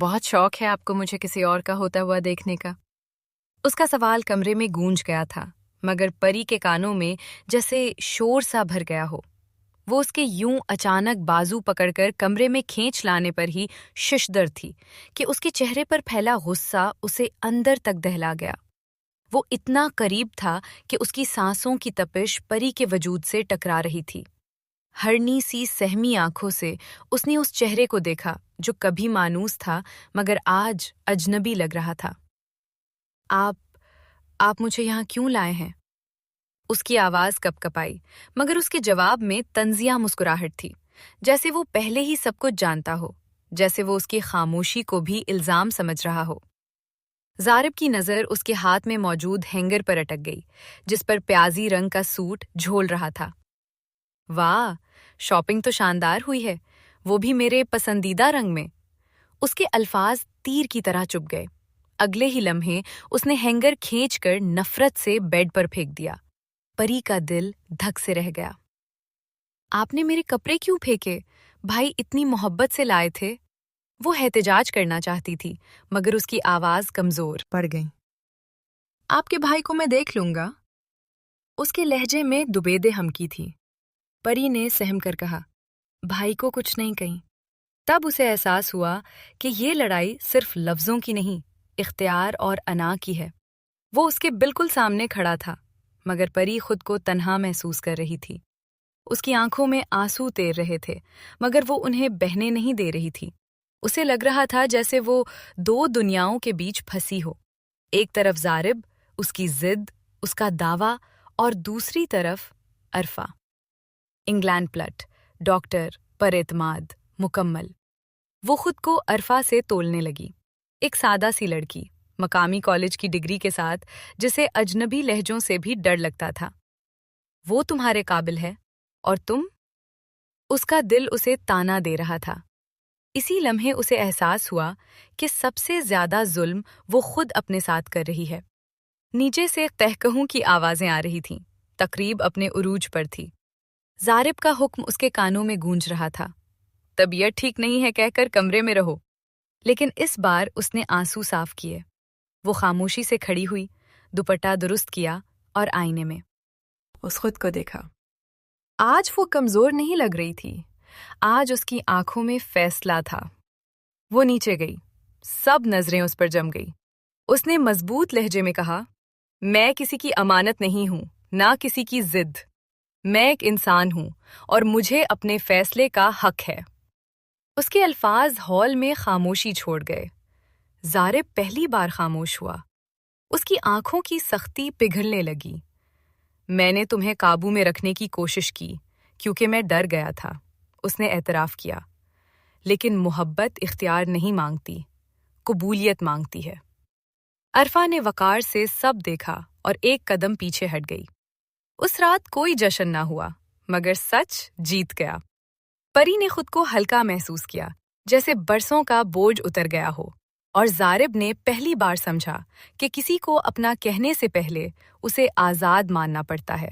بہت شوق ہے آپ کو مجھے کسی اور کا ہوتا ہوا دیکھنے کا۔ اس کا سوال کمرے میں گونج گیا تھا، مگر پری کے کانوں میں جیسے شور سا بھر گیا ہو۔ وہ اس کے یوں اچانک بازو پکڑ کر کمرے میں کھینچ لانے پر ہی ششدر تھی کہ اس کے چہرے پر پھیلا غصہ اسے اندر تک دہلا گیا۔ وہ اتنا قریب تھا کہ اس کی سانسوں کی تپش پری کے وجود سے ٹکرا رہی تھی۔ ہرنی سی سہمی آنکھوں سے اس نے اس چہرے کو دیکھا جو کبھی مانوس تھا مگر آج اجنبی لگ رہا تھا۔ آپ مجھے یہاں کیوں لائے ہیں؟ اس کی آواز کپ کپائی، مگر اس کے جواب میں طنزیہ مسکراہٹ تھی، جیسے وہ پہلے ہی سب کچھ جانتا ہو، جیسے وہ اس کی خاموشی کو بھی الزام سمجھ رہا ہو۔ زارب کی نظر اس کے ہاتھ میں موجود ہینگر پر اٹک گئی، جس پر پیازی رنگ کا سوٹ جھول رہا تھا۔ واہ، شاپنگ تو شاندار ہوئی ہے، وہ بھی میرے پسندیدہ رنگ میں۔ اس کے الفاظ تیر کی طرح چبھ گئے۔ اگلے ہی لمحے اس نے ہینگر کھینچ کر نفرت سے بیڈ پر پھینک دیا۔ پری کا دل دھک سے رہ گیا۔ آپ نے میرے کپڑے کیوں پھینکے؟ بھائی اتنی محبت سے لائے تھے۔ وہ احتجاج کرنا چاہتی تھی، مگر اس کی آواز کمزور پڑ گئی۔ آپ کے بھائی کو میں دیکھ لوں گا۔ اس کے لہجے میں دوبیدے ہمکی تھی۔ پری نے سہم کر کہا، بھائی کو کچھ نہیں کہیں۔ تب اسے احساس ہوا کہ یہ لڑائی صرف لفظوں کی نہیں، اختیار اور انا کی ہے۔ وہ اس کے بالکل سامنے کھڑا تھا، مگر پری خود کو تنہا محسوس کر رہی تھی۔ اس کی آنکھوں میں آنسو تیر رہے تھے، مگر وہ انہیں بہنے نہیں دے رہی تھی۔ اسے لگ رہا تھا جیسے وہ دو دنیاؤں کے بیچ پھنسی ہو، ایک طرف زارب، اس کی ضد، اس کا دعویٰ، اور دوسری طرف عرفہ۔ انگلینڈ پلٹ، ڈاکٹر، پر اعتماد، مکمل۔ وہ خود کو عرفہ سے تولنے لگی، ایک سادہ سی لڑکی، مقامی کالج کی ڈگری کے ساتھ، جسے اجنبی لہجوں سے بھی ڈر لگتا تھا۔ وہ تمہارے قابل ہے، اور تم؟ اس کا دل اسے تانا دے رہا تھا۔ اسی لمحے اسے احساس ہوا کہ سب سے زیادہ ظلم وہ خود اپنے ساتھ کر رہی ہے۔ نیچے سے قہقہوں کی آوازیں آ رہی تھیں، تقریب اپنے عروج پر تھی۔ زارب کا حکم اس کے کانوں میں گونج رہا تھا، طبیعت ٹھیک نہیں ہے کہہ کر کمرے میں رہو۔ لیکن اس بار اس نے آنسو صاف کیے۔ وہ خاموشی سے کھڑی ہوئی، دوپٹہ درست کیا اور آئینے میں اس خود کو دیکھا۔ آج وہ کمزور نہیں لگ رہی تھی، آج اس کی آنکھوں میں فیصلہ تھا۔ وہ نیچے گئی، سب نظریں اس پر جم گئی۔ اس نے مضبوط لہجے میں کہا، میں کسی کی امانت نہیں ہوں، نہ کسی کی ضد۔ میں ایک انسان ہوں، اور مجھے اپنے فیصلے کا حق ہے۔ اس کے الفاظ ہال میں خاموشی چھوڑ گئے۔ زارب پہلی بار خاموش ہوا۔ اس کی آنکھوں کی سختی پگھلنے لگی۔ میں نے تمہیں قابو میں رکھنے کی کوشش کی کیونکہ میں ڈر گیا تھا، اس نے اعتراف کیا۔ لیکن محبت اختیار نہیں مانگتی، قبولیت مانگتی ہے۔ عرفہ نے وقار سے سب دیکھا اور ایک قدم پیچھے ہٹ گئی۔ اس رات کوئی جشن نہ ہوا، مگر سچ جیت گیا۔ پری نے خود کو ہلکا محسوس کیا، جیسے برسوں کا بوجھ اتر گیا ہو، اور زارب نے پہلی بار سمجھا کہ کسی کو اپنا کہنے سے پہلے اسے آزاد ماننا پڑتا ہے۔